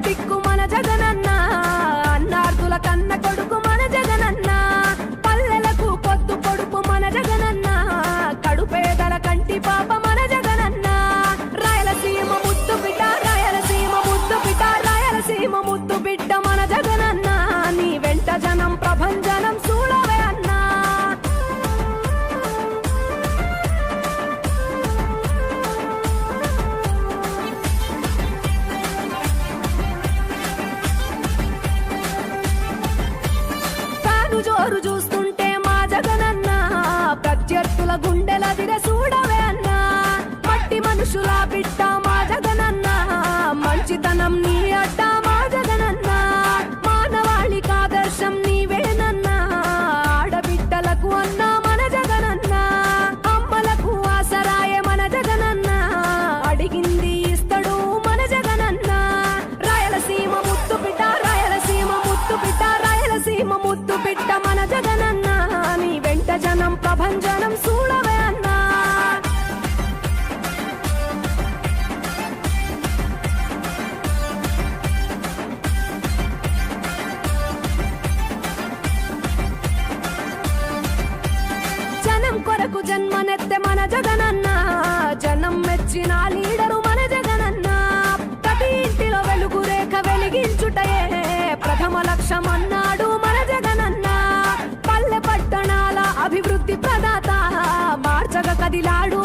దిక్కు మన జగనన్న, అన్నార్థుల కన్న కొడుకు మన జగనన్న, పల్లెలకు పొద్దు పొడుపు మన జగనన్న, కడుపేదల కంటి పాప మన జగనన్న. రాయలసీమ ముద్దు బిడ్డ, రాయలసీమ ముద్దు బిడ్డ, రాయలసీమ ముద్దు బిడ్డ మన జగనన్న, నీ వెంట జనం ప్రభంజనం చూడవే అన్నా. జోరు చూస్తుంటే మా జగనన్న, ప్రత్యర్థుల గుండెల దిర చూడవే అన్నా. మట్టి మనుషుల బిడ్డ మా జగనన్న, మంచితనం నీ అడ్డ మా జగనన్న, మానవాళికి ఆదర్శం నీవేనన్నా. ఆడబిడ్డలకు అన్నా మన జగనన్న, అమ్మలకు ఆసరాయే మన జగనన్న, అడిగింది ఇస్తడు మన జగనన్న. రాయలసీమ ముద్దు బిడ్డ, రాయలసీమ ముద్దు బిడ్డ, రాయలసీమ ముద్దు బిడ్డ మన జగనన్న, నీ వెంట జనం ప్రభంజనం చూడవే అన్నా. జనం కొరకు జన్మనెత్తె మన జగనన్న, జనం మెచ్చిన లీడరు మన జగనన్న. ప్రతి ఇంటిలో వెలుగు రేఖ వెలిగించుటయే ప్రథమ లక్ష్యం అన్నాడు మన జగనన్న. పల్లె పట్టణాల అభివృద్ధి ప్రదాత, మార్చగ కదిలాడు